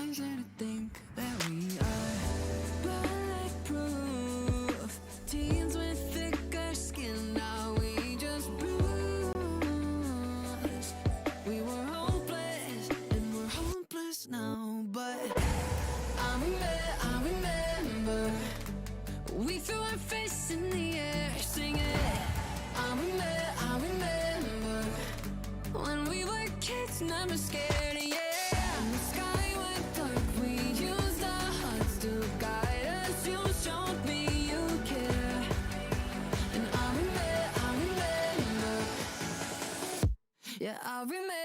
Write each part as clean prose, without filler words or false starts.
easy to think that we are bulletproof. Teens with thicker skin, now we just bruise. We were hopeless and we're hopeless now, but I remember we threw our fists in the air singing. I remember when we were kids, never scared, yeah. And the sky went dark, we used our hearts to guide us. You showed me you care, and I remember, yeah, I remember.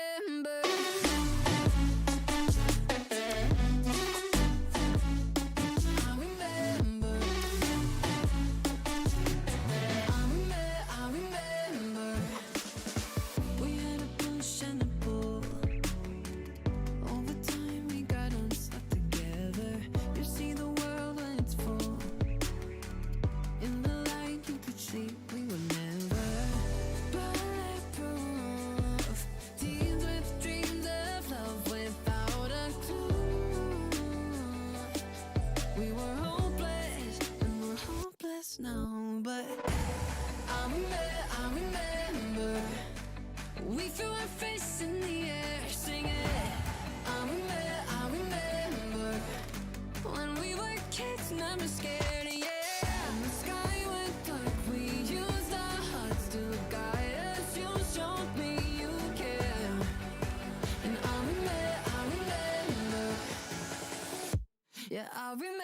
Now, but I remember we threw our fists in the air singing. I remember when we were kids, never scared, yeah. And the sky went dark, we used our hearts to guide us. You showed me you care, and I remember, yeah, I remember.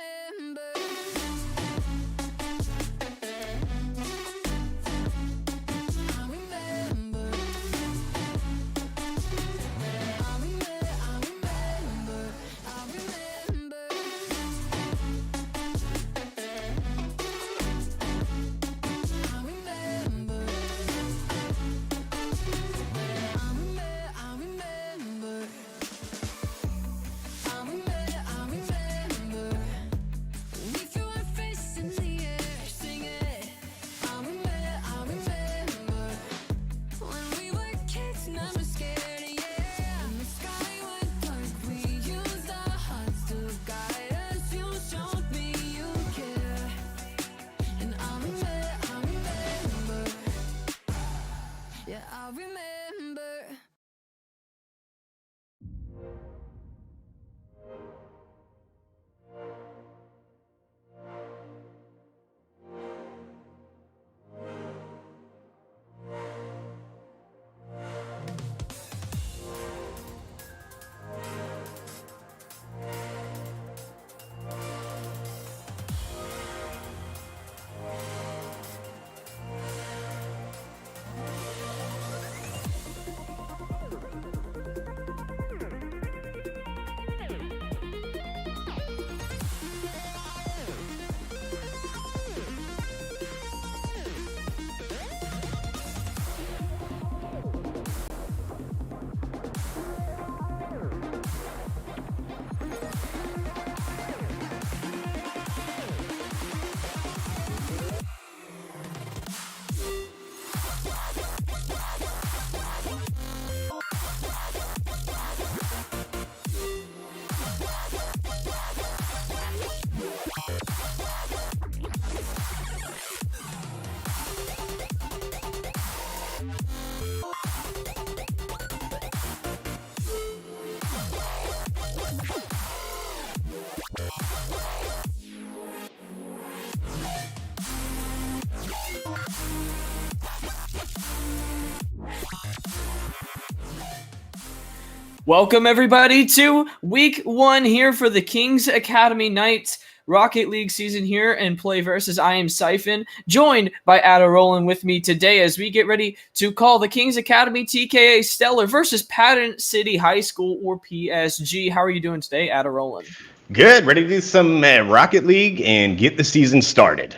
Welcome, everybody, to week 1 here for the Kings Academy Knights Rocket League season here in PlayVS. I am Siphon, joined by Ada Roland with me today as we get ready to call the Kings Academy TKA Stellar versus Paden City High School, or PSG. How are you doing today, Ada Roland? Good. Ready to do some Rocket League and get the season started.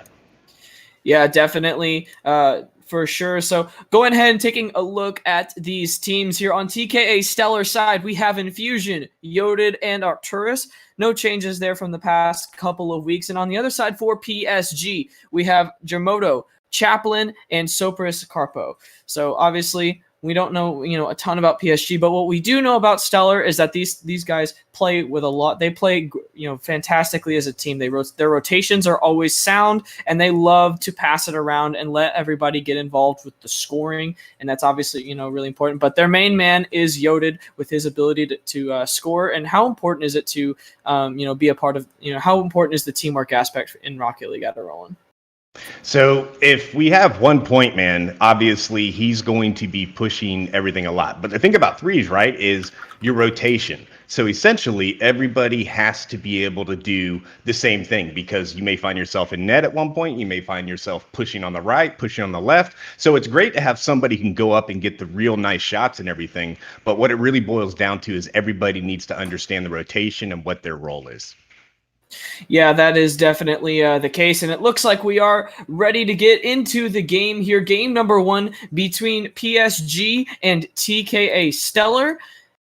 Yeah, definitely. For sure. So going ahead and taking a look at these teams here on TKA Stellar side, we have Infusion, Yoded, and Arcturus. No changes there from the past couple of weeks. And on the other side for PSG, we have Germoto, Chaplin, and Sopris Carpo. So obviously We don't know, a ton about PSG, but what we do know about Stellar is that these guys play with a lot. They play, fantastically as a team. Their rotations are always sound, and they love to pass it around and let everybody get involved with the scoring, and that's obviously, really important. But their main man is Yoded with his ability to score. And how important is it to, be a part of, how important is the teamwork aspect in Rocket League at Roland? So if we have 1 point man, obviously he's going to be pushing everything a lot. But the thing about threes, right, is your rotation. So essentially everybody has to be able to do the same thing, because you may find yourself in net at one point. You may find yourself pushing on the right, pushing on the left. So it's great to have somebody who can go up and get the real nice shots and everything. But what it really boils down to is everybody needs to understand the rotation and what their role is. Yeah, that is definitely the case, and it looks like we are ready to get into the game here. Game number 1 between PSG and TKA Stellar,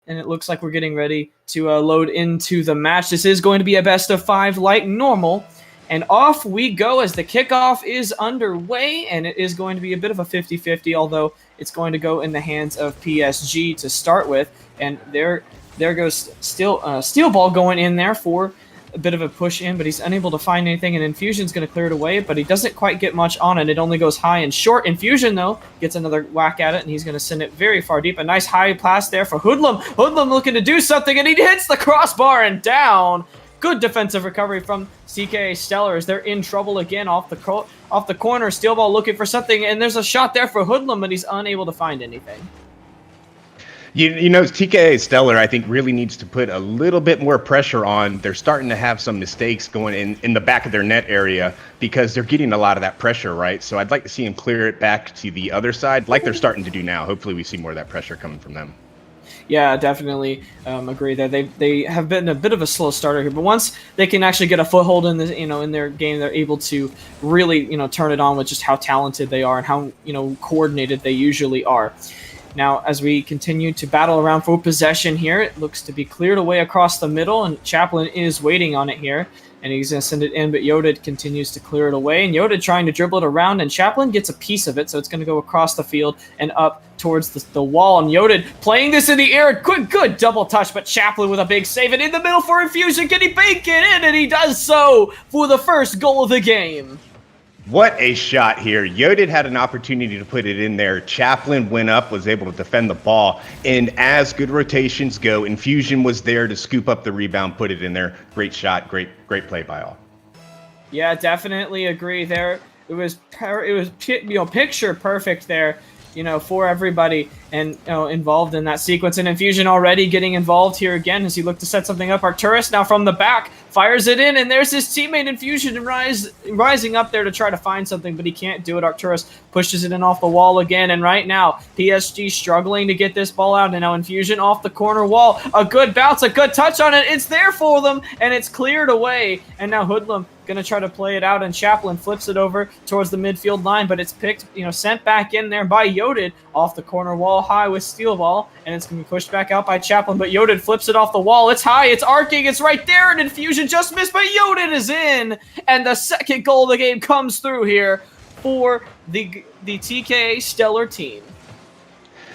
and it looks like we're getting ready to load into the match. This is going to be a best of 5 like normal, and off we go as the kickoff is underway, and it is going to be a bit of a 50-50, although it's going to go in the hands of PSG to start with, and there goes Steel Ball going in there for a bit of a push in, but he's unable to find anything, and Infusion's going to clear it away, but he doesn't quite get much on it. It only goes high and short. Infusion, though, gets another whack at it, and he's going to send it very far deep. A nice high pass there for Hoodlum. Hoodlum looking to do something, and he hits the crossbar and down. Good defensive recovery from TKA Stellar as they're in trouble again off the corner. Steel Ball looking for something, and there's a shot there for Hoodlum, but he's unable to find anything. TKA Stellar, I think, really needs to put a little bit more pressure on. They're starting to have some mistakes going in the back of their net area because they're getting a lot of that pressure, right? So I'd like to see him clear it back to the other side like they're starting to do now. Hopefully we see more of that pressure coming from them. Yeah, definitely agree there. They have been a bit of a slow starter here, but once they can actually get a foothold in in their game, they're able to really turn it on with just how talented they are and how coordinated they usually are. Now, as we continue to battle around for possession here, it looks to be cleared away across the middle, and Chaplin is waiting on it here, and he's going to send it in, but Yoded continues to clear it away, and Yoded trying to dribble it around, and Chaplin gets a piece of it, so it's going to go across the field and up towards the wall, and Yoded playing this in the air, good double touch, but Chaplin with a big save, and in the middle for Infusion, can he bake it in? And he does so for the first goal of the game. What a shot here. Yoded had an opportunity to put it in there. Chaplin went up, was able to defend the ball. And as good rotations go, Infusion was there to scoop up the rebound, put it in there. Great shot, great play by all. Yeah, definitely agree there. It was picture perfect there, for everybody and involved in that sequence. And Infusion already getting involved here again as he looked to set something up. Arcturus now from the back fires it in, and there's his teammate Infusion rising up there to try to find something, but he can't do it. Arcturus pushes it in off the wall again, and right now PSG struggling to get this ball out, and now Infusion off the corner wall. A good bounce, a good touch on it. It's there for them, and it's cleared away, and now Hoodlum going to try to play it out, and Chaplin flips it over towards the midfield line, but it's picked, sent back in there by Yoded off the corner wall high with Steel Ball, and it's going to be pushed back out by Chaplin, but Yoded flips it off the wall. It's high, it's arcing, it's right there, and Infusion just missed, but Yoded is in, and the second goal of the game comes through here for the TKA Stellar team.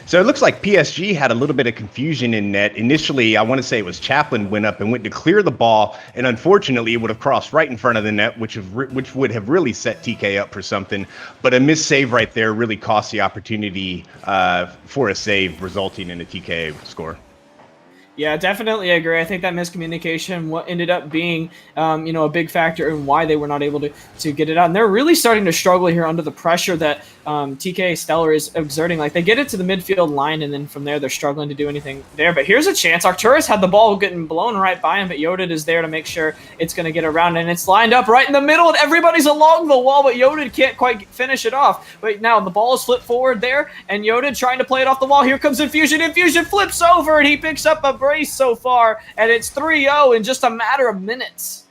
So it looks like PSG had a little bit of confusion in net. Initially, I want to say it was Chaplin went up and went to clear the ball, and unfortunately, it would have crossed right in front of the net, which would have really set TK up for something. But a missed save right there really cost the opportunity for a save, resulting in a TK score. Yeah, definitely agree. I think that miscommunication what ended up being, a big factor in why they were not able to get it out. And they're really starting to struggle here under the pressure that TKA Stellar is exerting. Like, they get it to the midfield line, and then from there they're struggling to do anything there. But here's a chance. Arcturus had the ball getting blown right by him, but Yoded is there to make sure it's going to get around, and it's lined up right in the middle, and everybody's along the wall, but Yoded can't quite finish it off. But now the ball is flipped forward there, and Yoded trying to play it off the wall. Here comes Infusion. Infusion flips over, and he picks up a brace so far, and it's 3-0 in just a matter of minutes.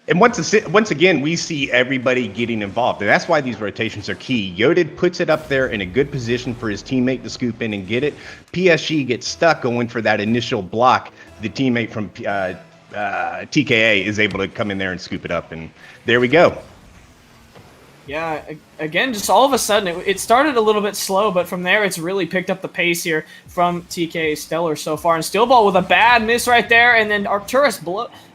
And once again, we see everybody getting involved, and that's why these rotations are key. Yoded puts it up there in a good position for his teammate to scoop in and get it. PSG gets stuck going for that initial block. The teammate from TKA is able to come in there and scoop it up, and there we go. Yeah, again, just all of a sudden, it started a little bit slow, but from there, it's really picked up the pace here from TKA Stellar so far. And Steel Ball with a bad miss right there, and then Arcturus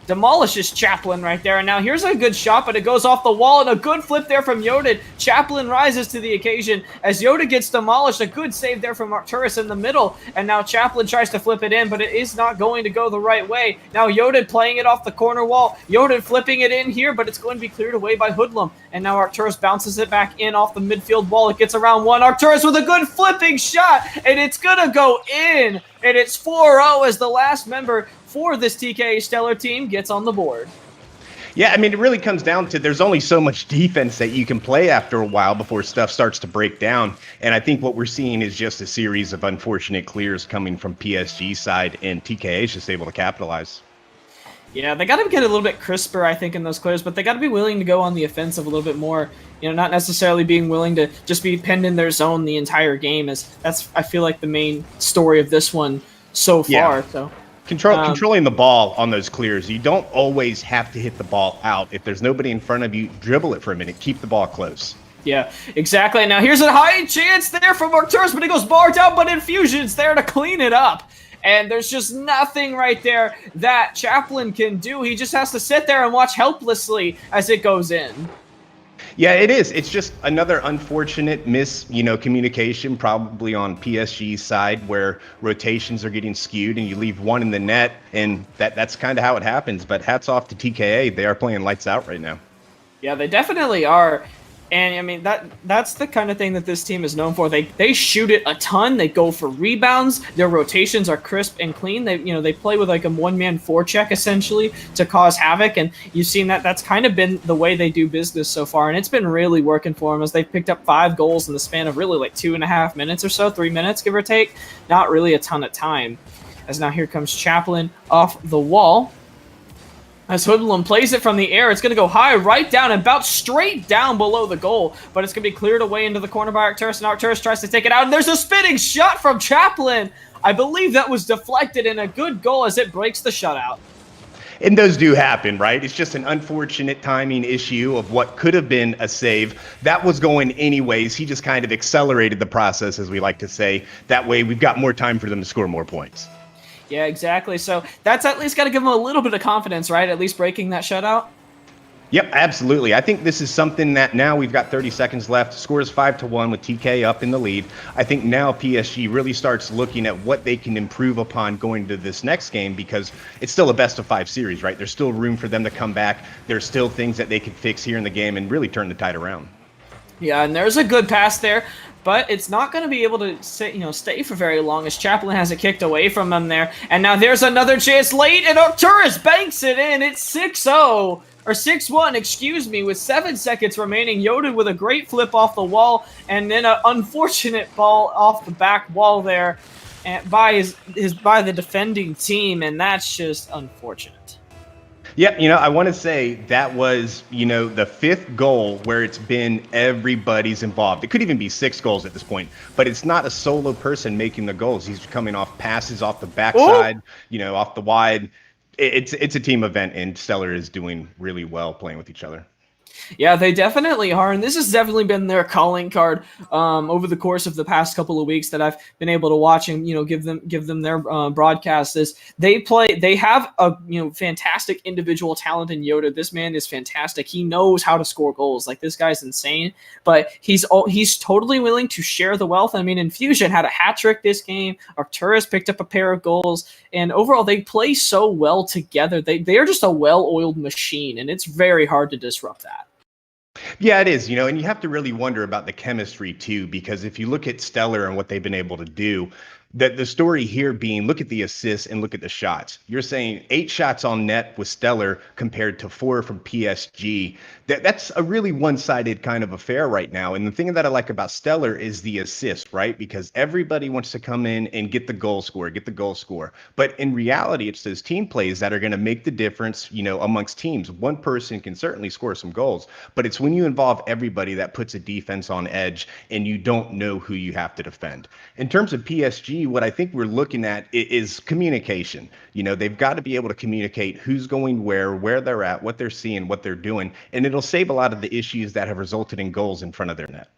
demolishes Chaplin right there. And now here's a good shot, but it goes off the wall, and a good flip there from Yodid. Chaplin rises to the occasion as Yoda gets demolished. A good save there from Arcturus in the middle, and now Chaplin tries to flip it in, but it is not going to go the right way. Now Yodid playing it off the corner wall. Yodid flipping it in here, but it's going to be cleared away by Hoodlum. And now Arcturus bounces it back in off the midfield wall. It gets around one. Arcturus with a good flipping shot, and it's going to go in. And it's 4-0 as the last member for this TKA Stellar team gets on the board. Yeah, I mean, it really comes down to there's only so much defense that you can play after a while before stuff starts to break down. And I think what we're seeing is just a series of unfortunate clears coming from PSG's side, and TKA is just able to capitalize. Yeah, they got to get a little bit crisper, I think, in those clears, but they got to be willing to go on the offensive a little bit more. You know, not necessarily being willing to just be pinned in their zone the entire game. That's I feel like the main story of this one so far. Yeah. So controlling the ball on those clears. You don't always have to hit the ball out. If there's nobody in front of you, dribble it for a minute. Keep the ball close. Yeah, exactly. Now here's a high chance there from Arcturus, but it goes bar down, but Infusion's there to clean it up. And there's just nothing right there that Chaplin can do. He just has to sit there and watch helplessly as it goes in. Yeah, it is. It's just another unfortunate communication probably on PSG's side where rotations are getting skewed and you leave one in the net, and that's kind of how it happens. But hats off to TKA. They are playing lights out right now. Yeah, they definitely are. And I mean that's the kind of thing that this team is known for. They shoot it a ton. They go for rebounds. Their rotations are crisp and clean. They play with like a one-man forecheck essentially to cause havoc. And you've seen that that's kind of been the way they do business so far. And it's been really working for them as they've picked up 5 goals in the span of really like 2.5 minutes or so, 3 minutes give or take. Not really a ton of time. As now here comes Chaplin off the wall. As Hoodlum plays it from the air, it's going to go high, right down, and bounce straight down below the goal. But it's going to be cleared away into the corner by Arcturus, and Arcturus tries to take it out. And there's a spinning shot from Chaplin. I believe that was deflected, and a good goal as it breaks the shutout. And those do happen, right? It's just an unfortunate timing issue of what could have been a save. That was going anyways. He just kind of accelerated the process, as we like to say. That way, we've got more time for them to score more points. Yeah, exactly. So that's at least got to give them a little bit of confidence, right? At least breaking that shutout. Yep, absolutely. I think this is something that now we've got 30 seconds left. Score is 5-1 with TK up in the lead. I think now PSG really starts looking at what they can improve upon going to this next game, because it's still a best-of-5 series, right? There's still room for them to come back. There's still things that they can fix here in the game and really turn the tide around. Yeah, and there's a good pass there, but it's not going to be able to stay for very long as Chaplin has it kicked away from him there. And now there's another chance late, and Arcturus banks it in. It's 6-0, or 6-1, excuse me, with 7 seconds remaining. Yoda with a great flip off the wall, and then an unfortunate ball off the back wall there by the defending team, and that's just unfortunate. Yeah, I want to say that was, the 5th goal where it's been everybody's involved. It could even be 6 goals at this point, but it's not a solo person making the goals. He's coming off passes off the backside, off the wide. It's a team event, and Stellar is doing really well playing with each other. Yeah, they definitely are, and this has definitely been their calling card over the course of the past couple of weeks that I've been able to watch and give them their broadcasts. Is they have a fantastic individual talent in Yoda. This man is fantastic. He knows how to score goals. Like, this guy's insane, but he's totally willing to share the wealth. I mean, Infusion had a hat trick this game. Arcturus picked up a pair of goals, and overall they play so well together. They are just a well-oiled machine, and it's very hard to disrupt that. Yeah, it is, and you have to really wonder about the chemistry too, because if you look at Stellar and what they've been able to do, that the story here being, look at the assists and look at the shots. You're saying 8 shots on net with Stellar compared to 4 from PSG. That's a really one-sided kind of affair right now. And the thing that I like about Stellar is the assist, right? Because everybody wants to come in and get the goal score. But in reality, it's those team plays that are going to make the difference, amongst teams. One person can certainly score some goals, but it's when you involve everybody that puts a defense on edge and you don't know who you have to defend. In terms of PSG, PSG, what I think we're looking at is communication. You know, they've got to be able to communicate who's going where they're at, what they're seeing, what they're doing, and it'll save a lot of the issues that have resulted in goals in front of their net.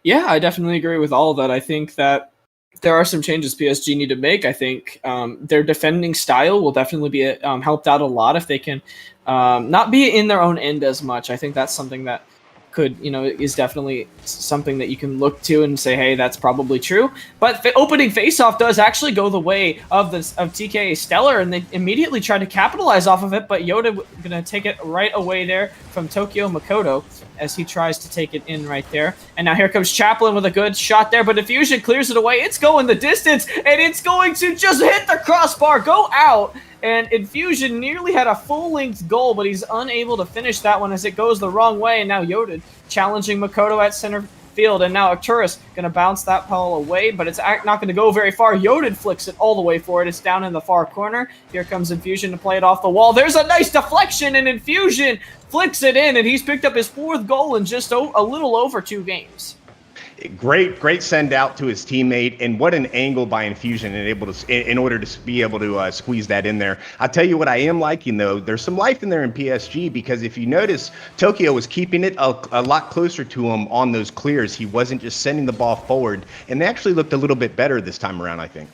Yeah, I definitely agree with all of that. I think that there are some changes PSG need to make. I think their defending style will definitely be helped out a lot if they can not be in their own end as much. I think that's something that could, is definitely something that you can look to and say, hey, that's probably true. But opening faceoff does actually go the way of TKA Stellar, and they immediately try to capitalize off of it, but Yoda going to take it right away there from Tokyo Makoto as he tries to take it in right there. And now here comes Chaplin with a good shot there, but Infusion clears it away. It's going the distance, and it's going to just hit the crossbar, go out. And Infusion nearly had a full-length goal, but he's unable to finish that one as it goes the wrong way. And now Yodid challenging Makoto at center field. And now Arcturus going to bounce that ball away, but it's not going to go very far. Yodid flicks it all the way for it. It's down in the far corner. Here comes Infusion to play it off the wall. There's a nice deflection, and Infusion flicks it in, and he's picked up his 4th goal in just a little over 2 games. Great send out to his teammate, and what an angle by Infusion in order to be able to squeeze that in there. I'll tell you what I am liking, though. There's some life in there in PSG, because if you notice, Tokyo was keeping it a lot closer to him on those clears. He wasn't just sending the ball forward, and they actually looked a little bit better this time around, I think.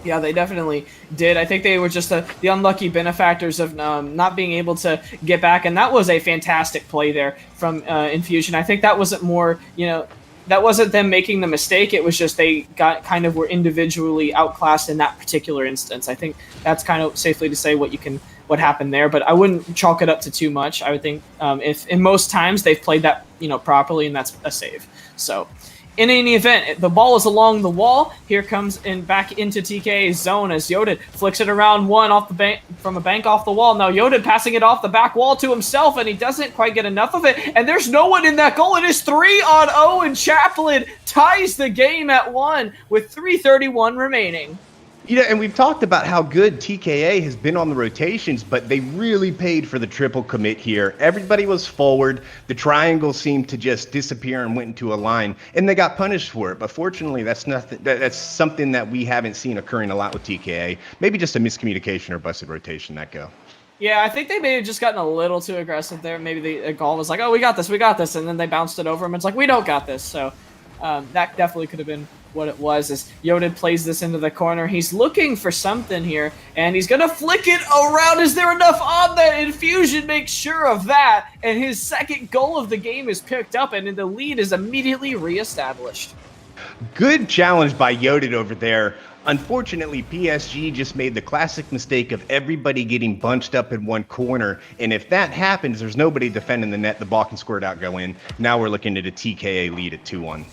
Yeah, they definitely did. I think they were just the unlucky benefactors of not being able to get back, and that was a fantastic play there from Infusion. I think that wasn't more, that wasn't them making the mistake. It was just they were individually outclassed in that particular instance. I think that's kind of safely to say what happened there, but I wouldn't chalk it up to too much. I would think if in most times they've played that properly, and that's a save. So in any event, the ball is along the wall. Here comes back into TKA's zone as Yodid flicks it around one off the bank from a bank off the wall. Now Yodid passing it off the back wall to himself, and he doesn't quite get enough of it. And there's no one in that goal. It is 3-0, and Chaplin ties the game at 1 with 3:31 remaining. And we've talked about how good TKA has been on the rotations, but they really paid for the triple commit here. Everybody was forward. The triangle seemed to just disappear and went into a line, and they got punished for it. But fortunately, that's something that we haven't seen occurring a lot with TKA. Maybe just a miscommunication or busted rotation that go. Yeah, I think they may have just gotten a little too aggressive there. Maybe the goal was like, oh, we got this, and then they bounced it over him. It's like, we don't got this. So that definitely could have been what it was, as Yodid plays this into the corner. He's looking for something here, and he's going to flick it around. Is there enough on that? Infusion makes sure of that, and his 2nd goal of the game is picked up, and the lead is immediately reestablished. Good challenge by Yodid over there. Unfortunately, PSG just made the classic mistake of everybody getting bunched up in one corner, and if that happens, there's nobody defending the net. The ball can squirt out, go in. Now we're looking at a TKA lead at 2-1.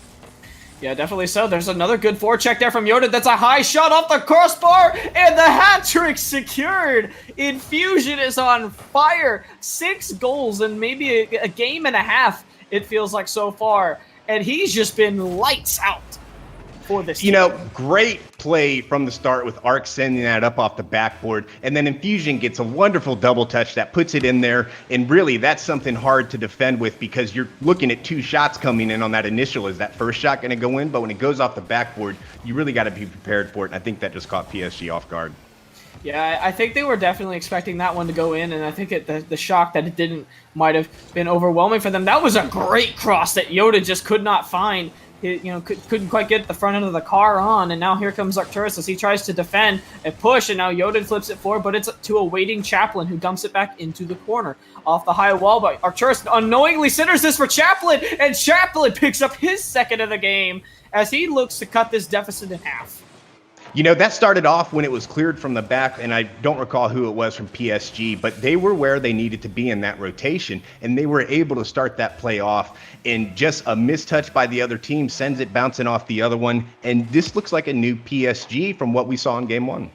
Yeah, definitely so. There's another good forecheck there from Yodid. That's a high shot off the crossbar, and the hat trick secured. Infusion is on fire. 6 goals in maybe a game and a half, it feels like so far. And he's just been lights out for this team. Great play from the start with Arc sending that up off the backboard, and then Infusion gets a wonderful double touch that puts it in there, and really that's something hard to defend with, because you're looking at 2 shots coming in on that initial. Is that first shot going to go in? But when it goes off the backboard, you really got to be prepared for it, and I think that just caught PSG off guard. Yeah, I think they were definitely expecting that one to go in, and I think the shock that it didn't might have been overwhelming for them. That was a great cross that Yoda just could not find. Couldn't quite get the front end of the car on, and now here comes Arcturus as he tries to defend and push, and now Yodid flips it forward, but it's to a waiting Chaplin who dumps it back into the corner off the high wall. But Arcturus unknowingly centers this for Chaplin, and Chaplin picks up his 2nd of the game as he looks to cut this deficit in half. That started off when it was cleared from the back, and I don't recall who it was from PSG, but they were where they needed to be in that rotation, and they were able to start that play off, and just a mistouch by the other team sends it bouncing off the other one, and this looks like a new PSG from what we saw in Game 1.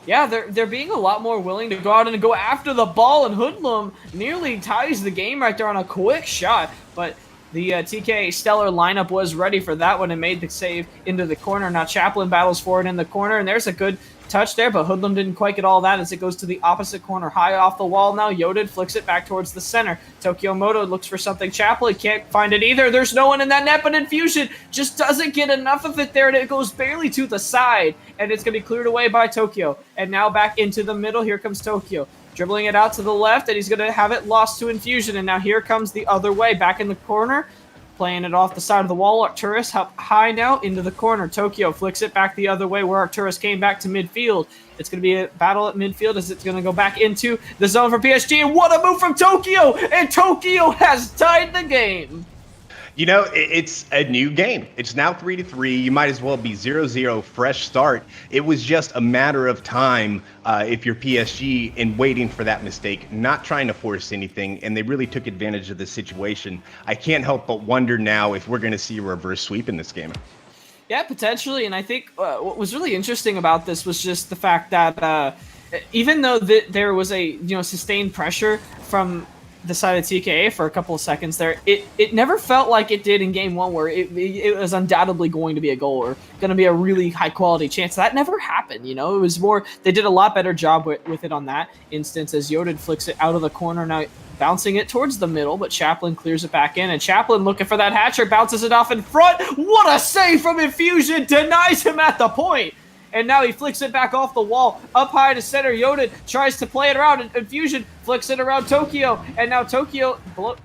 Yeah, they're being a lot more willing to go out and go after the ball, and Hoodlum nearly ties the game right there on a quick shot, but the TKA Stellar lineup was ready for that one and made the save into the corner. Now Chaplin battles forward in the corner, and there's a good touch there, but Hoodlum didn't quite get all that as it goes to the opposite corner, high off the wall now. Yodid flicks it back towards the center. Tokyo Moto looks for something. Chaplin can't find it either. There's no one in that net, but Infusion just doesn't get enough of it there, and it goes barely to the side, and it's going to be cleared away by Tokyo. And now back into the middle. Here comes Tokyo, dribbling it out to the left, and he's going to have it lost to Infusion. And now here comes the other way, back in the corner, playing it off the side of the wall. Arcturus up high now into the corner. Tokyo flicks it back the other way where Arcturus came back to midfield. It's going to be a battle at midfield as it's going to go back into the zone for PSG. And what a move from Tokyo! And Tokyo has tied the game. You know, it's a new game. It's now 3-3. You might as well be 0-0, fresh start. It was just a matter of time if you're PSG and waiting for that mistake, not trying to force anything, and they really took advantage of the situation. I can't help but wonder now if we're going to see a reverse sweep in this game. Yeah, potentially, and I think what was really interesting about this was just the fact that even though there was a sustained pressure from the side of TKA for a couple of seconds there, it never felt like it did in game one, where it was undoubtedly going to be a goal or going to be a really high quality chance. That never happened. It was more, they did a lot better job with it on that instance as Yodid flicks it out of the corner, now bouncing it towards the middle, but Chaplin clears it back in, and Chaplin looking for that hat-trick, bounces it off in front. What a save from Infusion, denies him at the point. And now he flicks it back off the wall, up high to center. Yodid tries to play it around, and Infusion flicks it around Tokyo. And now Tokyo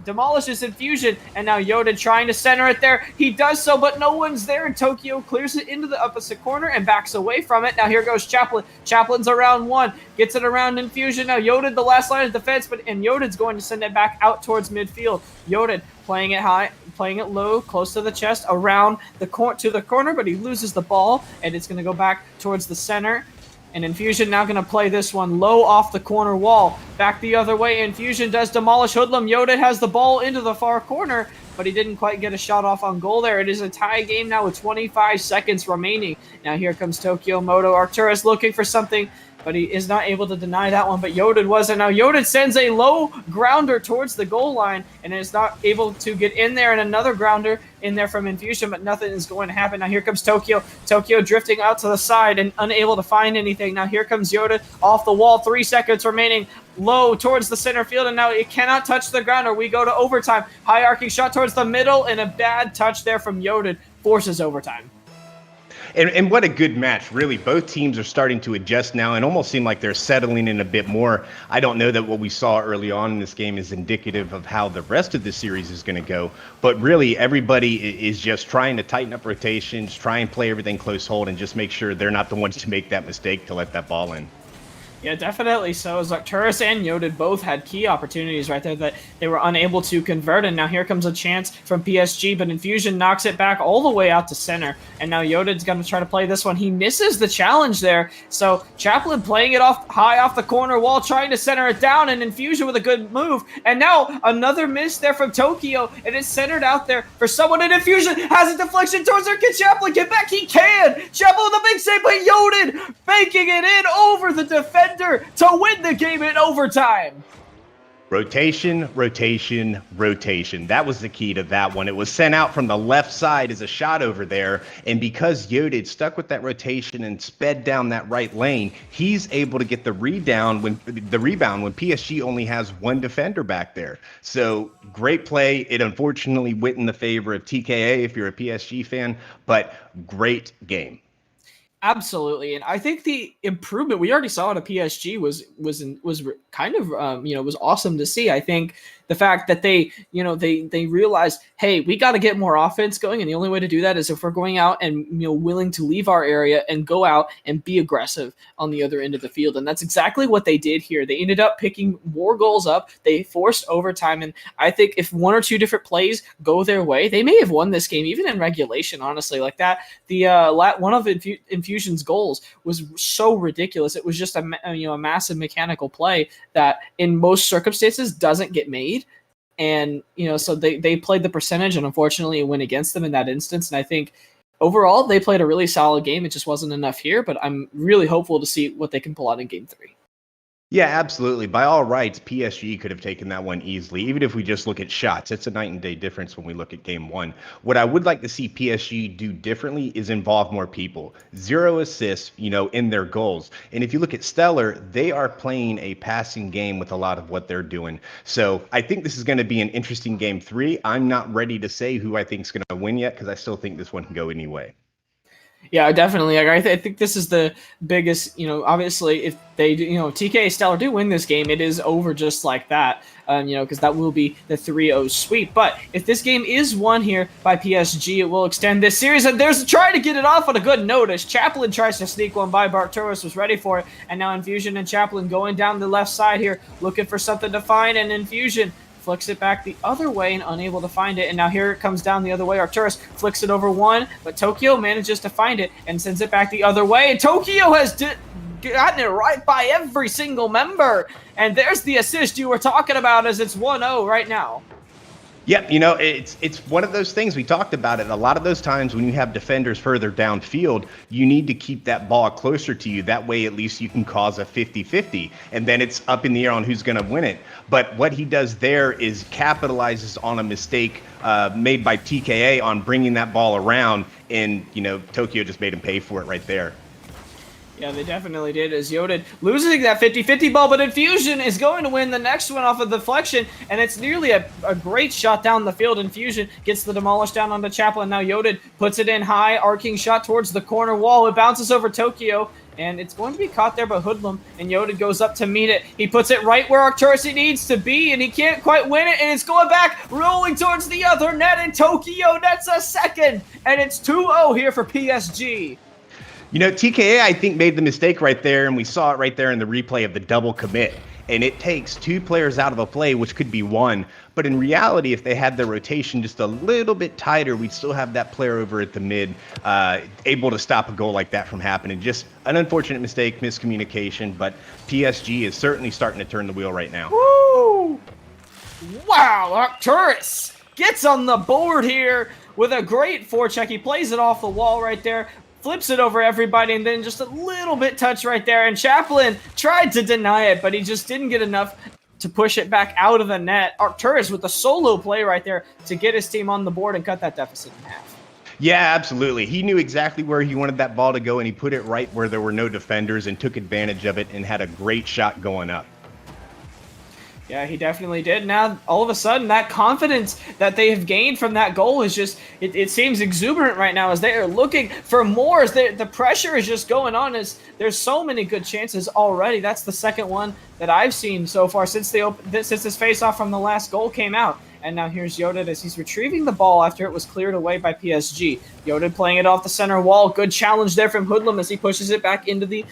demolishes Infusion, and now Yodid trying to center it there. He does so, but no one's there, and Tokyo clears it into the opposite corner and backs away from it. Now here goes Chaplin. Chaplin's around one, gets it around Infusion. Now Yodid, the last line of defense, and Yodid's going to send it back out towards midfield. Yodid playing it high, playing it low, close to the chest, around the corner, but he loses the ball, and it's going to go back towards the center. And Infusion now going to play this one low off the corner wall. Back the other way, Infusion does demolish Hoodlum. Yodid has the ball into the far corner, but he didn't quite get a shot off on goal there. It is a tie game now with 25 seconds remaining. Now here comes Tokyo Moto. Arcturus looking for something, but he is not able to deny that one. But Yodid wasn't. Now Yodid sends a low grounder towards the goal line and is not able to get in there. And another grounder in there from Infusion, but nothing is going to happen. Now here comes Tokyo. Tokyo drifting out to the side and unable to find anything. Now here comes Yodid off the wall. 3 seconds remaining. Low towards the center field, and now it cannot touch the ground, or we go to overtime. High arcing shot towards the middle, and a bad touch there from Yodid forces overtime. And what a good match, really. Both teams are starting to adjust now and almost seem like they're settling in a bit more. I don't know that what we saw early on in this game is indicative of how the rest of the series is going to go, but really everybody is just trying to tighten up rotations, try and play everything close hold, and just make sure they're not the ones to make that mistake to let that ball in. Yeah, definitely. So as Arcturus and Yodid both had key opportunities right there that they were unable to convert. And now here comes a chance from PSG, but Infusion knocks it back all the way out to center. And now Yodid's going to try to play this one. He misses the challenge there. So Chaplin playing it off high off the corner wall, trying to center it down, and Infusion with a good move. And now another miss there from Tokyo, and it's centered out there for someone. And Infusion has a deflection towards her. Can Chaplin get back? He can! Chaplin with a big save, but Yodid banking it in over the defender to win the game in overtime. Rotation, rotation, rotation. That was the key to that one. It was sent out from the left side as a shot over there, and because Yodid stuck with that rotation and sped down that right lane, he's able to get the rebound when PSG only has one defender back there. So great play. It unfortunately went in the favor of TKA if you're a PSG fan, but great game. Absolutely, and I think the improvement we already saw at a PSG was kind of was awesome to see. I think the fact that they realized, hey, we got to get more offense going, and the only way to do that is if we're going out and willing to leave our area and go out and be aggressive on the other end of the field, and that's exactly what they did here. They ended up picking more goals up. They forced overtime, and I think if one or two different plays go their way, they may have won this game even in regulation. Honestly, like that, the one of Infusion's goals was so ridiculous. It was just a massive mechanical play that in most circumstances doesn't get made. And, so they played the percentage, and unfortunately it went against them in that instance. And I think overall they played a really solid game. It just wasn't enough here, but I'm really hopeful to see what they can pull out in game 3. Yeah, absolutely. By all rights, PSG could have taken that one easily. Even if we just look at shots, it's a night and day difference when we look at game one. What I would like to see PSG do differently is involve more people. Zero assists, in their goals. And if you look at Stellar, they are playing a passing game with a lot of what they're doing. So I think this is going to be an interesting game three. I'm not ready to say who I think is going to win yet because I still think this one can go anyway. Yeah, definitely. I think this is the biggest, obviously, if they do, TKA Stellar do win this game, it is over just like that, because that will be the 3-0 sweep. But if this game is won here by PSG, it will extend this series. And there's trying to get it off on a good note as Chaplin tries to sneak one by. Barturis was ready for it. And now Infusion and Chaplin going down the left side here, looking for something to find. And Infusion flicks it back the other way and unable to find it. And now here it comes down the other way. Arcturus flicks it over one, but Tokyo manages to find it and sends it back the other way. And Tokyo has gotten it right by every single member. And there's the assist you were talking about as it's 1-0 right now. Yep, it's one of those things we talked about it. A lot of those times when you have defenders further downfield, you need to keep that ball closer to you. That way, at least you can cause a 50-50, and then it's up in the air on who's going to win it. But what he does there is capitalizes on a mistake made by TKA on bringing that ball around, and Tokyo just made him pay for it right there. Yeah, they definitely did, as Yodid losing that 50-50 ball, but Infusion is going to win the next one off of deflection, and it's nearly a great shot down the field. Infusion gets the demolish down onto Chaplin. Now Yodid puts it in high, arcing shot towards the corner wall. It bounces over Tokyo, and it's going to be caught there by Hoodlum, and Yodid goes up to meet it. He puts it right where Arcturus needs to be, and he can't quite win it, and it's going back, rolling towards the other net, and Tokyo nets a second, and it's 2-0 here for PSG. TKA, I think, made the mistake right there, and we saw it right there in the replay of the double commit. And it takes two players out of a play, which could be one. But in reality, if they had their rotation just a little bit tighter, we'd still have that player over at the mid able to stop a goal like that from happening. Just an unfortunate mistake, miscommunication, but PSG is certainly starting to turn the wheel right now. Woo! Wow, Arcturus gets on the board here with a great forecheck. He plays it off the wall right there, flips it over everybody, and then just a little bit touch right there. And Chaplin tried to deny it, but he just didn't get enough to push it back out of the net. Arcturus with a solo play right there to get his team on the board and cut that deficit in half. Yeah, absolutely. He knew exactly where he wanted that ball to go, and he put it right where there were no defenders and took advantage of it and had a great shot going up. Yeah, he definitely did. Now, all of a sudden, that confidence that they have gained from that goal is just, it seems exuberant right now as they are looking for more. As the pressure is just going on as there's so many good chances already. That's the second one that I've seen so far since this face-off from the last goal came out. And now here's Yodid as he's retrieving the ball after it was cleared away by PSG. Yodid playing it off the center wall. Good challenge there from Hoodlum as he pushes it back into the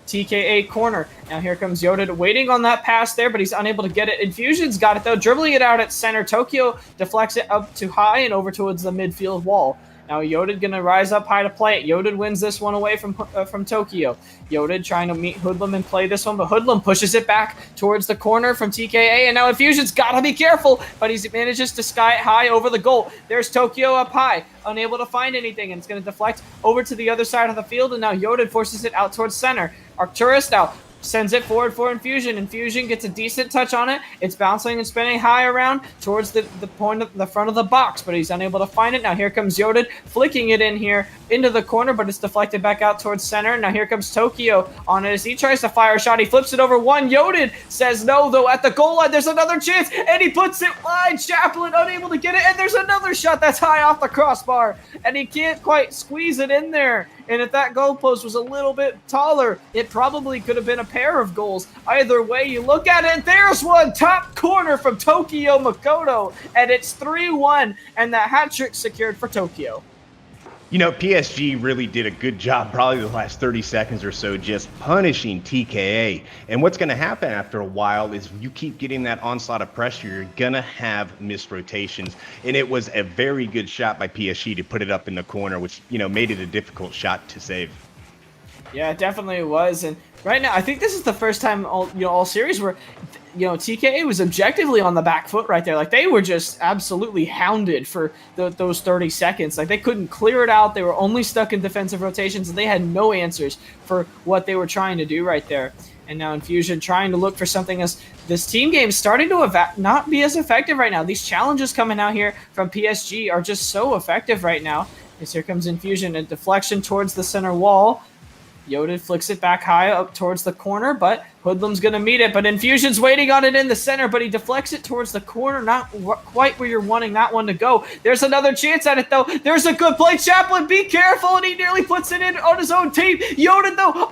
TKA corner. Now here comes Yodid waiting on that pass there, but he's unable to get it. Infusion's got it though, dribbling it out at center. Tokyo deflects it up to high and over towards the midfield wall. Now Yodid gonna rise up high to play it. Yodid wins this one away from Tokyo. Yodid trying to meet Hoodlum and play this one, but Hoodlum pushes it back towards the corner from TKA, and now Infusion's gotta be careful, but he manages to sky it high over the goal. There's Tokyo up high, unable to find anything, and it's gonna deflect over to the other side of the field, and now Yodid forces it out towards center. Arcturus now sends it forward for Infusion. Infusion gets a decent touch on it. It's bouncing and spinning high around towards the point of the front of the box, but he's unable to find it. Now here comes Yodid flicking it in here into the corner, but it's deflected back out towards center. Now here comes Tokyo on it as he tries to fire a shot. He flips it over one. Yodid says no, though at the goal line there's another chance, and he puts it wide. Chaplin unable to get it, and there's another shot that's high off the crossbar, and he can't quite squeeze it in there. And if that goalpost was a little bit taller, it probably could have been a pair of goals. Either way you look at it, there's one top corner from Tokyo Makoto, and it's 3-1, and that hat trick secured for Tokyo. PSG really did a good job probably the last 30 seconds or so just punishing TKA. And what's going to happen after a while is you keep getting that onslaught of pressure, you're going to have missed rotations. And it was a very good shot by PSG to put it up in the corner, which, made it a difficult shot to save. Yeah, it definitely was. And right now, I think this is the first time all series where TKA was objectively on the back foot right there. Like, they were just absolutely hounded for those 30 seconds. Like, they couldn't clear it out. They were only stuck in defensive rotations, and they had no answers for what they were trying to do right there. And now Infusion trying to look for something as this team game is starting to not be as effective right now. These challenges coming out here from PSG are just so effective right now. As here comes Infusion, a deflection towards the center wall. Yodid flicks it back high up towards the corner, but Hoodlum's going to meet it. But Infusion's waiting on it in the center, but he deflects it towards the corner, not quite where you're wanting that one to go. There's another chance at it, though. There's a good play. Chaplin, be careful, and he nearly puts it in on his own team. Yodid, though,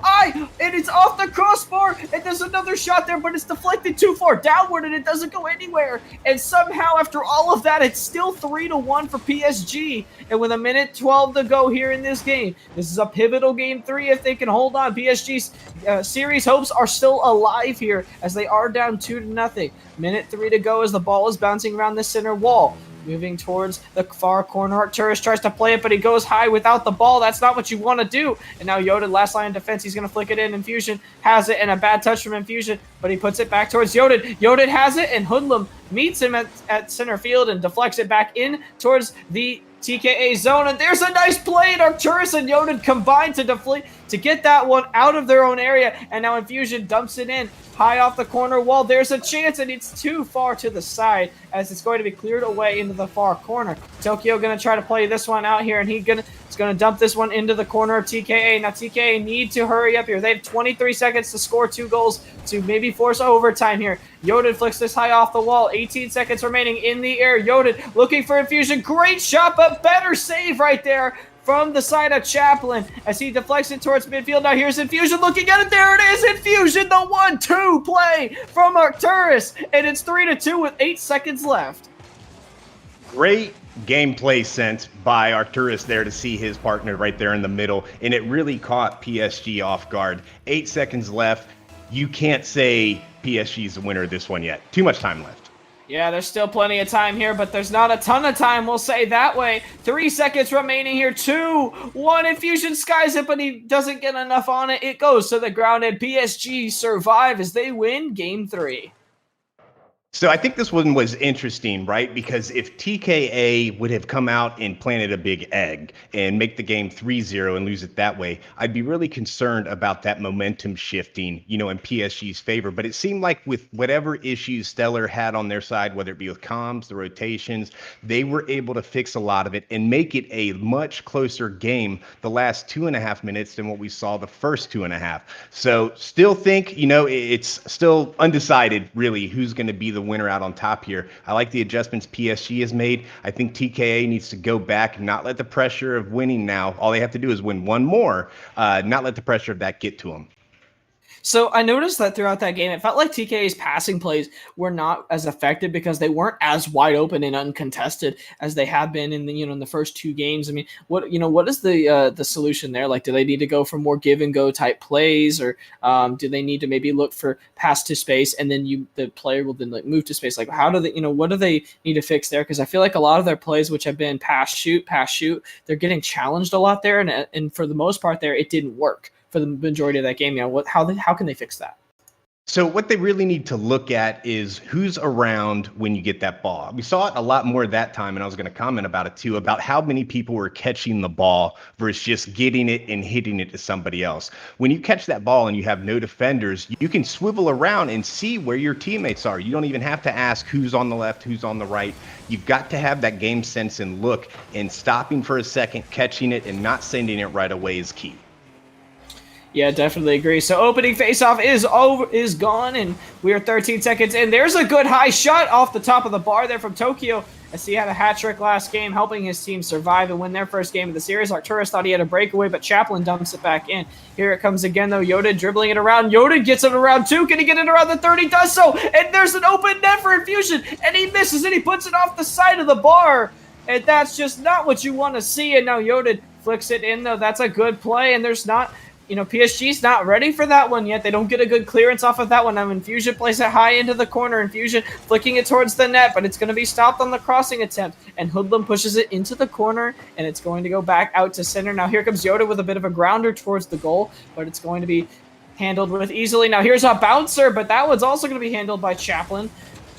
and it's off the crossbar, and there's another shot there, but it's deflected too far downward, and it doesn't go anywhere. And somehow, after all of that, it's still 3-1 for PSG. And with 1:12 to go here in this game, this is a pivotal game 3 if they can hold on. PSG's series hopes are still alive here as they are down 2-0. 1:03 to go as the ball is bouncing around the center wall. Moving towards the far corner, Arcturus tries to play it, but he goes high without the ball. That's not what you want to do. And now Yodid, last line of defense, he's going to flick it in. Infusion has it, and a bad touch from Infusion, but he puts it back towards Yodid. Yodid has it, and Hoodlum meets him at center field and deflects it back in towards the TKA zone, and there's a nice play, and Arcturus and Yodid combined to get that one out of their own area, and now Infusion dumps it in high off the corner wall. There's a chance, and it's too far to the side as it's going to be cleared away into the far corner. Tokyo going to try to play this one out here, and he's going to dump this one into the corner of TKA. Now TKA need to hurry up here. They have 23 seconds to score 2 goals to maybe force overtime here. Yodid flicks this high off the wall. 18 seconds remaining in the air. Yodid looking for Infusion. Great shot, but better save right there from the side of Chaplin as he deflects it towards midfield. Now here's Infusion looking at it. There it is, Infusion, the 1-2 play from Arcturus, and it's 3-2 with 8 seconds left. Great gameplay sense by Arcturus there to see his partner right there in the middle, and it really caught PSG off guard. 8 seconds left. You can't say PSG's the winner of this one yet. Too much time left. Yeah, there's still plenty of time here, but there's not a ton of time, we'll say that way. 3 seconds remaining here. 2-1. Infusion skies it, but he doesn't get enough on it. It goes to the ground, and PSG survive as they win Game 3. So I think this one was interesting, right? Because if TKA would have come out and planted a big egg and make the game 3-0 and lose it that way, I'd be really concerned about that momentum shifting, in PSG's favor. But it seemed like with whatever issues Stellar had on their side, whether it be with comms, the rotations, they were able to fix a lot of it and make it a much closer game the last 2.5 minutes than what we saw the first 2.5. So still think, it's still undecided really who's going to be the winner out on top here. I like the adjustments PSG has made. I think TKA needs to go back and not let the pressure of winning now. All they have to do is win one more, not let the pressure of that get to them. So I noticed that throughout that game, it felt like TKA's passing plays were not as effective because they weren't as wide open and uncontested as they have been in the in the first 2 games. I mean, what is the solution there? Like, do they need to go for more give and go type plays, or do they need to maybe look for pass to space and then the player will then move to space? Like, how do they what do they need to fix there? Because I feel like a lot of their plays, which have been pass shoot, they're getting challenged a lot there, and for the most part there, it didn't work for the majority of that game. How can they fix that? So what they really need to look at is who's around when you get that ball. We saw it a lot more that time, and I was going to comment about it too, about how many people were catching the ball versus just getting it and hitting it to somebody else. When you catch that ball and you have no defenders, you can swivel around and see where your teammates are. You don't even have to ask who's on the left, who's on the right. You've got to have that game sense and look, and stopping for a second, catching it, and not sending it right away is key. Yeah, definitely agree. So opening faceoff is gone, and we are 13 seconds in. There's a good high shot off the top of the bar there from Tokyo, as he had a hat trick last game, helping his team survive and win their first game of the series. Arcturus thought he had a breakaway, but Chaplin dumps it back in. Here it comes again, though. Yodid dribbling it around. Yodid gets it around 2. Can he get it around the 30? Does so, and there's an open net for Infusion, and he misses it. He puts it off the side of the bar, and that's just not what you want to see. And now Yodid flicks it in, though. That's a good play, and there's not... PSG's not ready for that one yet. They don't get a good clearance off of that one. Now Infusion plays it high into the corner. Infusion flicking it towards the net, but it's going to be stopped on the crossing attempt. And Hoodlum pushes it into the corner, and it's going to go back out to center. Now here comes Yoda with a bit of a grounder towards the goal, but it's going to be handled with easily. Now here's a bouncer, but that one's also going to be handled by Chaplin.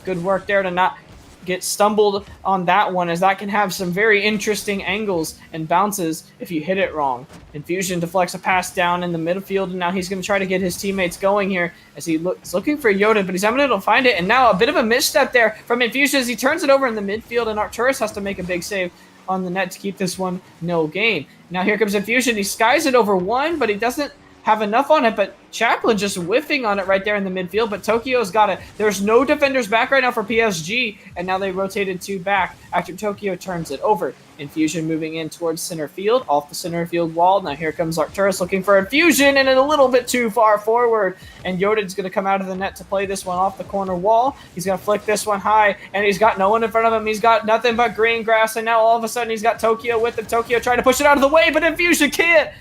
Good work there to not get stumbled on that one, as that can have some very interesting angles and bounces if you hit it wrong. Infusion deflects a pass down in the midfield, and now he's going to try to get his teammates going here as he's looking for Yoda, but he's unable to find it. And now a bit of a misstep there from Infusion as he turns it over in the midfield, and Arcturus has to make a big save on the net to keep this one no gain. Now here comes Infusion. He skies it over one, but he doesn't have enough on it, but Chaplin just whiffing on it right there in the midfield, but Tokyo's got it. There's no defenders back right now for PSG, and now they rotated 2 back after Tokyo turns it over. Infusion moving in towards center field, off the center field wall. Now here comes Arcturus looking for Infusion, and a little bit too far forward, and Yodin's going to come out of the net to play this one off the corner wall. He's going to flick this one high, and he's got no one in front of him. He's got nothing but green grass, and now all of a sudden he's got Tokyo with him. Tokyo trying to push it out of the way, but Infusion can't.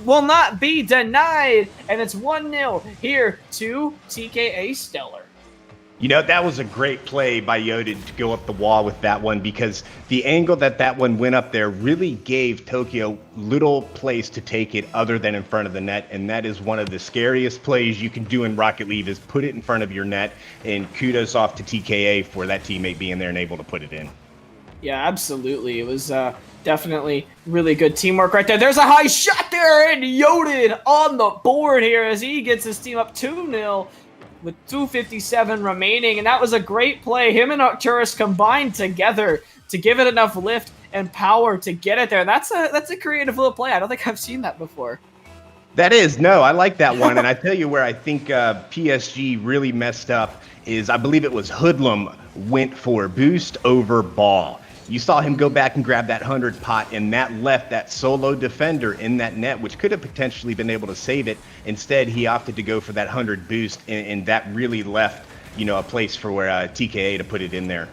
Will not be denied, and it's 1-0 here to TKA Stellar. You know, that was a great play by Yoda to go up the wall with that one, because the angle that one went up there really gave Tokyo little place to take it other than in front of the net, and that is one of the scariest plays you can do in Rocket League, is put it in front of your net, and kudos off to TKA for that teammate being there and able to put it in. Yeah, absolutely. It was definitely really good teamwork right there. There's a high shot there, and Yodin on the board here as he gets his team up 2-0 with 2:57 remaining, and that was a great play. Him and Arcturus combined together to give it enough lift and power to get it there. That's a creative little play. I don't think I've seen that before. That is, no, I like that one, and I tell you where I think PSG really messed up is, I believe it was Hoodlum went for boost over ball. You saw him go back and grab that 100 pot, and that left that solo defender in that net, which could have potentially been able to save it. Instead, he opted to go for that 100 boost, and that really left, you know, a place for where TKA to put it in there.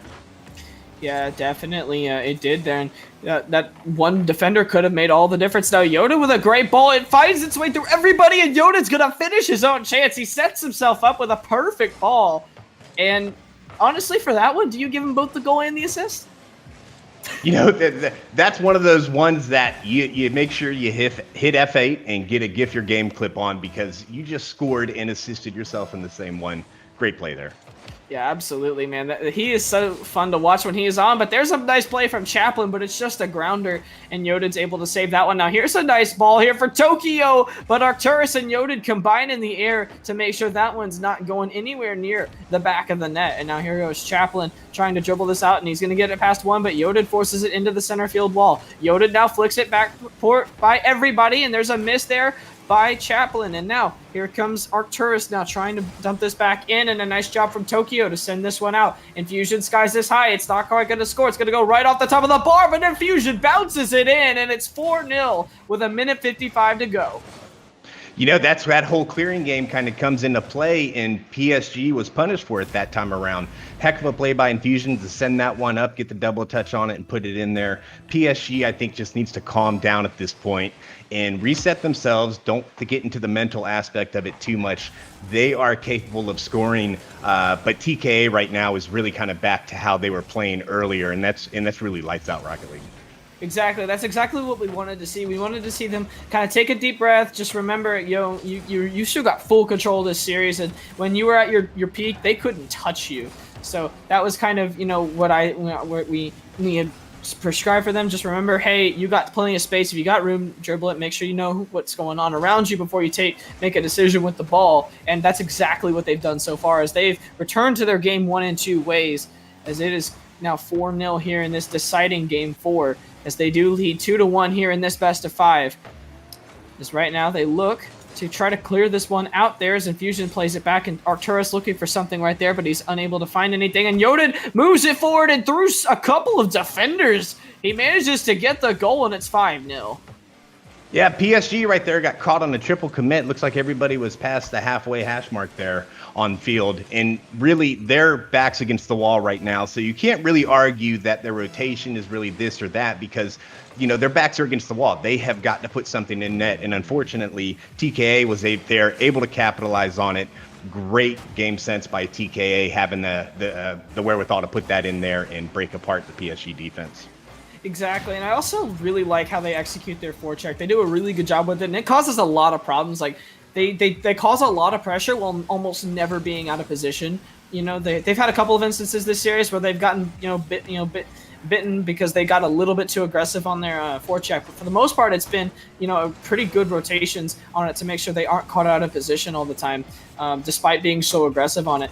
Yeah, definitely it did there. And that one defender could have made all the difference. Now Yoda with a great ball. It finds its way through everybody, and Yoda's going to finish his own chance. He sets himself up with a perfect ball. And honestly, for that one, do you give him both the goal and the assist? You know, that's one of those ones that you make sure you hit F8 and get a GIF your game clip on, because you just scored and assisted yourself in the same one. Great play there. Yeah, absolutely, man. He is so fun to watch when he is on, but there's a nice play from Chaplin, but it's just a grounder, and Yodin's able to save that one. Now, here's a nice ball here for Tokyo, but Arcturus and Yodin combine in the air to make sure that one's not going anywhere near the back of the net. And now here goes Chaplin trying to dribble this out, and he's going to get it past one, but Yodin forces it into the center field wall. Yodin now flicks it back by everybody, and there's a miss there by Chaplin. And now here comes Arcturus now trying to dump this back in, and a nice job from Tokyo to send this one out. Infusion skies this high. It's not quite going to score. It's going to go right off the top of the bar, but Infusion bounces it in, and it's 4-0 with 1:55 to go. You know, that's that whole clearing game kind of comes into play, and PSG was punished for it that time around. Heck of a play by Infusion to send that one up, get the double touch on it, and put it in there. PSG, I think, just needs to calm down at this point and reset themselves. Don't get into the mental aspect of it too much. They are capable of scoring, but TKA right now is really kind of back to how they were playing earlier, and that's really lights out Rocket League. Exactly. That's exactly what we wanted to see. We wanted to see them kind of take a deep breath. Just remember, you still got full control of this series, and when you were at your peak, they couldn't touch you. So that was kind of what we had prescribed for them. Just remember, hey, you got plenty of space. If you got room, dribble it. Make sure you know what's going on around you before you make a decision with the ball. And that's exactly what they've done so far, as they've returned to their game 1 in 2 ways, as it is now 4-0 here in this deciding game 4. As they do lead 2-1 here in this best of 5. As right now they look to try to clear this one out there as Infusion plays it back, and Arcturus looking for something right there, but he's unable to find anything. And Yodin moves it forward, and through a couple of defenders, he manages to get the goal, and it's 5-0. Yeah, PSG right there got caught on a triple commit. Looks like everybody was past the halfway hash mark there on field. And really, their back's against the wall right now. So you can't really argue that their rotation is really this or that, because, you know, their backs are against the wall. They have got to put something in net. And unfortunately, TKA was there, able to capitalize on it. Great game sense by TKA, having the wherewithal to put that in there and break apart the PSG defense. Exactly, and I also really like how they execute their forecheck. They do a really good job with it, and it causes a lot of problems. Like, they cause a lot of pressure while almost never being out of position. You know, they've had a couple of instances this series where they've gotten bitten because they got a little bit too aggressive on their forecheck. But for the most part, it's been pretty good rotations on it to make sure they aren't caught out of position all the time, despite being so aggressive on it.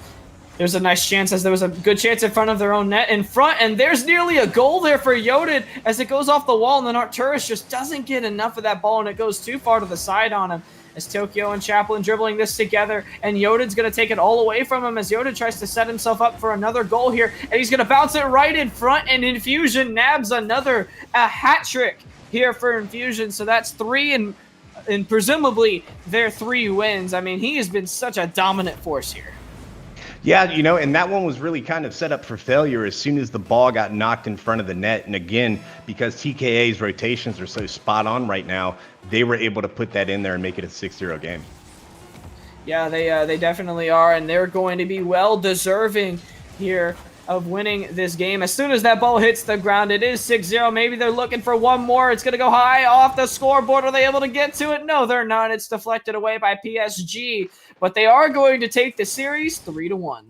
There's a nice chance, as there was a good chance in front of their own net in front, and there's nearly a goal there for Yodid as it goes off the wall, and then Arcturus just doesn't get enough of that ball, and it goes too far to the side on him. As Tokyo and Chaplin dribbling this together, and Yodid's going to take it all away from him as Yodid tries to set himself up for another goal here, and he's going to bounce it right in front, and Infusion nabs another hat trick here for Infusion. So that's 3, and presumably their 3 wins. I mean, he has been such a dominant force here. Yeah, and that one was really kind of set up for failure as soon as the ball got knocked in front of the net. And again, because TKA's rotations are so spot on right now, they were able to put that in there and make it a 6-0 game. Yeah, they definitely are, and they're going to be well deserving here of winning this game. As soon as that ball hits the ground, it is 6-0. Maybe they're looking for one more. It's going to go high off the scoreboard. Are they able to get to it? No, they're not. It's deflected away by PSG, but they are going to take the series 3-1.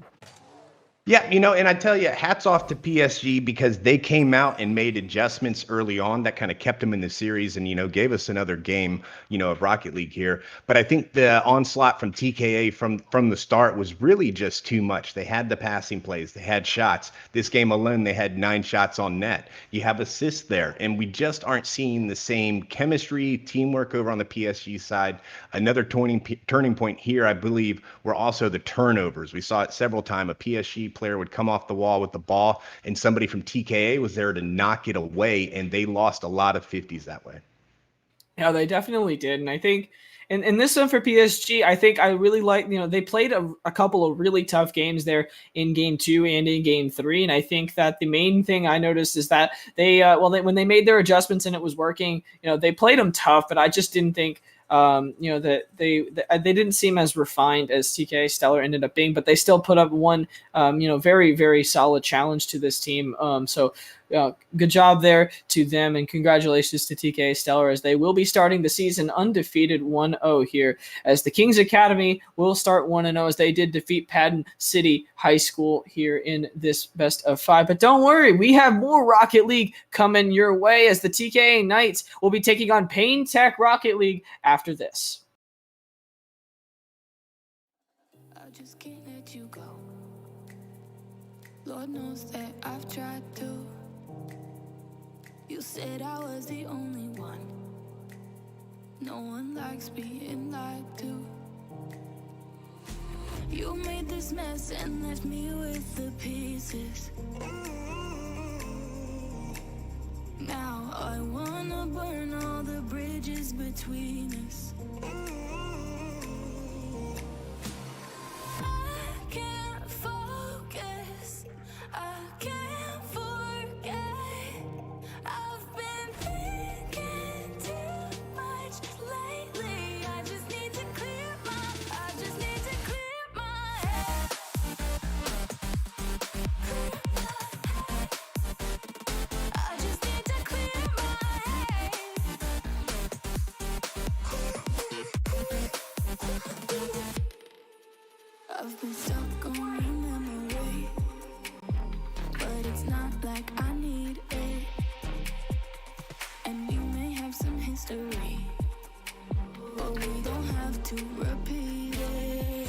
Yeah, and I tell you, hats off to PSG because they came out and made adjustments early on that kind of kept them in the series and, gave us another game, of Rocket League here. But I think the onslaught from TKA from the start was really just too much. They had the passing plays. They had shots. This game alone, they had 9 shots on net. You have assists there, and we just aren't seeing the same chemistry, teamwork over on the PSG side. Another turning point here, I believe, were also the turnovers. We saw it several times. A PSG player would come off the wall with the ball, and somebody from TKA was there to knock it away, and they lost a lot of 50s that way. Yeah, they definitely did, and I think in this one for PSG, I think I really like, they played a couple of really tough games there in Game 2 and in Game 3, and I think that the main thing I noticed is that when they made their adjustments and it was working, they played them tough, but I just didn't think that they didn't seem as refined as TKA Stellar ended up being, but they still put up one, very, very solid challenge to this team. So good job there to them, and congratulations to TKA Stellar as they will be starting the season undefeated 1-0 here, as the Kings Academy will start 1-0 as they did defeat Paden City High School here in this best of 5. But don't worry, we have more Rocket League coming your way as the TKA Knights will be taking on Payne Tech Rocket League after this. I just can't let you go. Lord knows that I've tried to. You said I was the only one. No one likes being lied to. You made this mess and left me with the pieces. Now I wanna burn all the bridges between us. I can't focus, I can't forget. I've been thinking too much lately. I just need to clear my head. I just need to clear my head. I've been stuck on your memory, but it's not like I need it. And we may have some history, but we don't have to repeat it.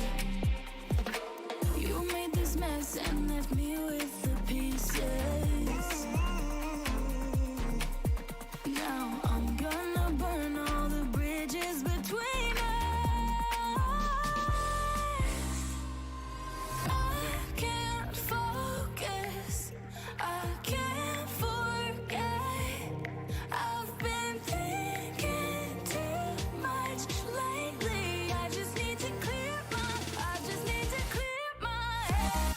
You made this mess and left me with the pieces. Now I'm gonna burn all the bridges between us. I can't focus, I can't forget. I've been thinking too much lately. I just need to clear my head.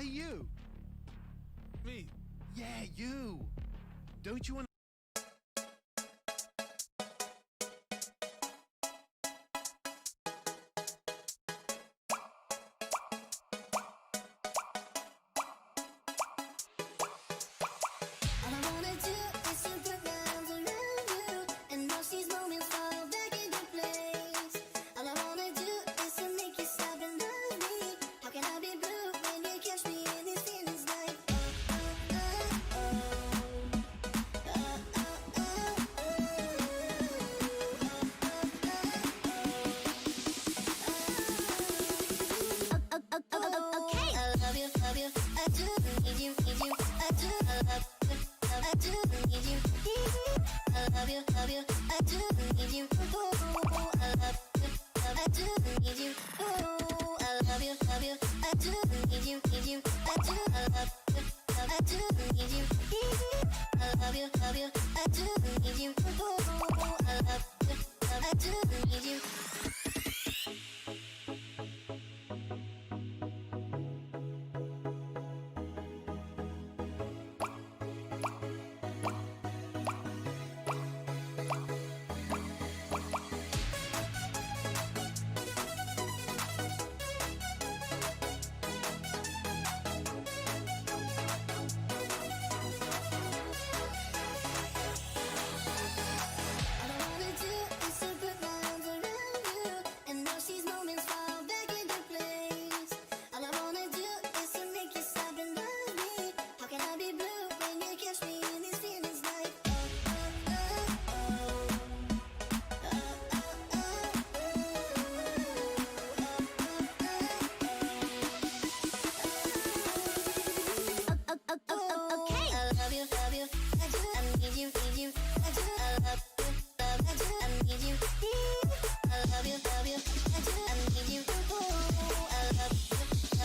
Hey, you. Me. Yeah, you. Don't you want All I wanna do is to put my arms around you and watch these moments fall back into place. All I wanna do is to make you stop and love me. How can I be blue when you catch me in these feelings like okay. I love you, I do need you, I do, I do need you. I love you, I do need you. I do need you. I love you, I do need you, I do, I do need you. I love you, I do need you. I do need you. All I wanna do is to put my arms around you and watch these moments fall back into place. All I wanna do is to make you stop and love me. How can I be blue when you catch me in these feelings like okay. I love you, I do, I need you, I do, I love, I do, I need you. I love you, I do, I need you. I love, I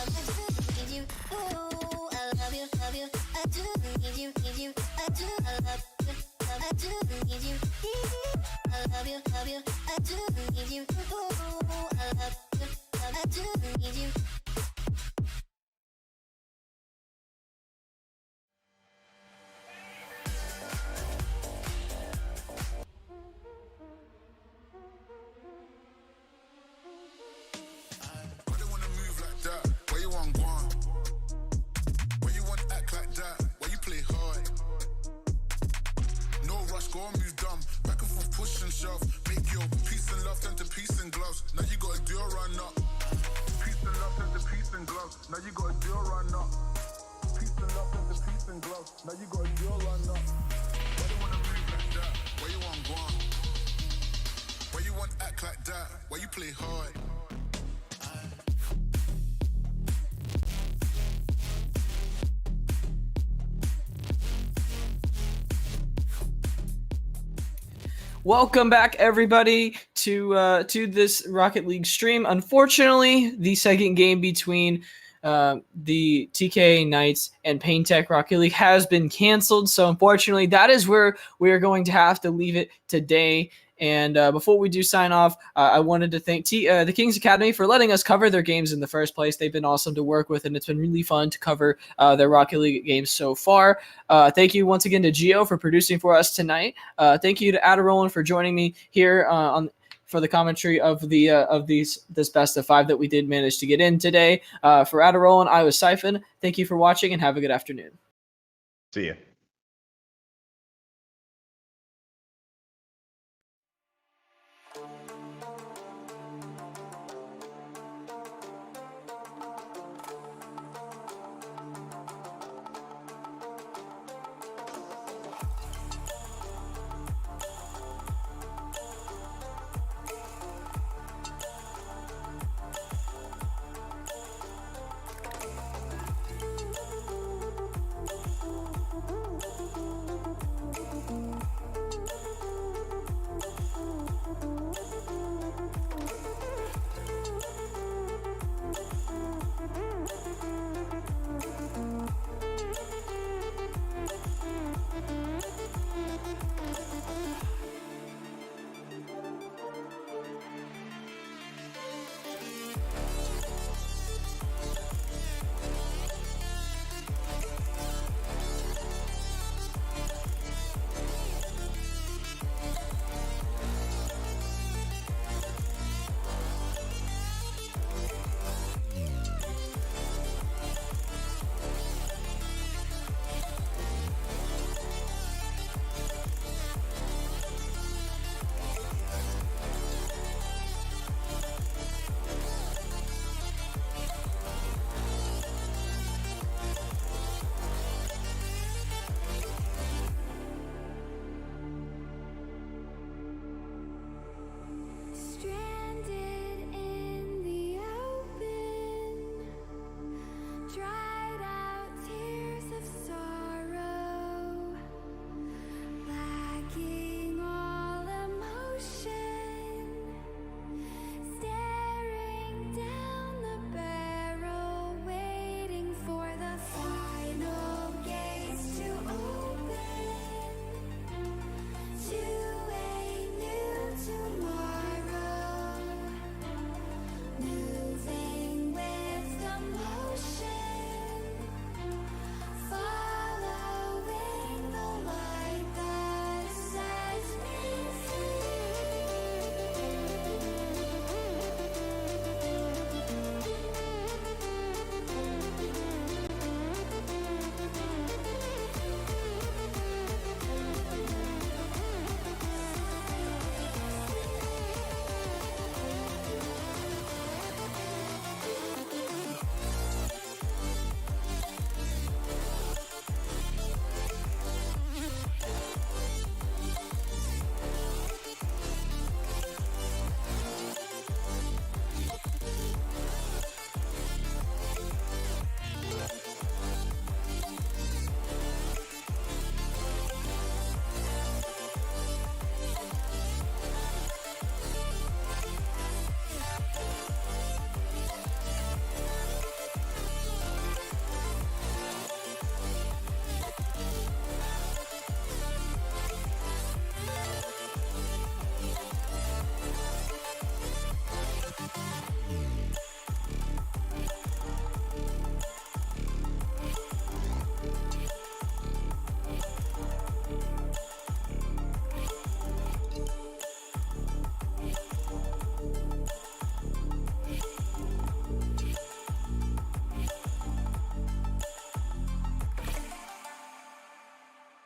do, need you. I love you, I do, need you, I do, I love, I do, need you. I love you, I do, need you. I love, I do, need you. Why they wanna move like that? Why you want gone? Why you want act like that? Why you play hard? No rush, go and move dumb. Back and forth, push and shove. Make your peace and love turn to peace and gloves. Now you gotta do a run up. Peace and love turn to peace and gloves. Now you gotta do a run up. Peace and love turn to peace and gloves. Now you gotta do a run up. Why they wanna move like that? Why you want gone? Why you want act like that? Why you play hard? Welcome back, everybody, to this Rocket League stream. Unfortunately, the second game between the TKA Knights and Pain Tech Rocket League has been canceled. So unfortunately, that is where we are going to have to leave it today. And before we do sign off, I wanted to thank the Kings Academy for letting us cover their games in the first place. They've been awesome to work with, and it's been really fun to cover their Rocket League games so far. Thank you once again to Gio for producing for us tonight. Thank you to Adarolan for joining me here for the commentary of this best of five that we did manage to get in today. For Adarolan, I was Siphon. Thank you for watching, and have a good afternoon. See ya.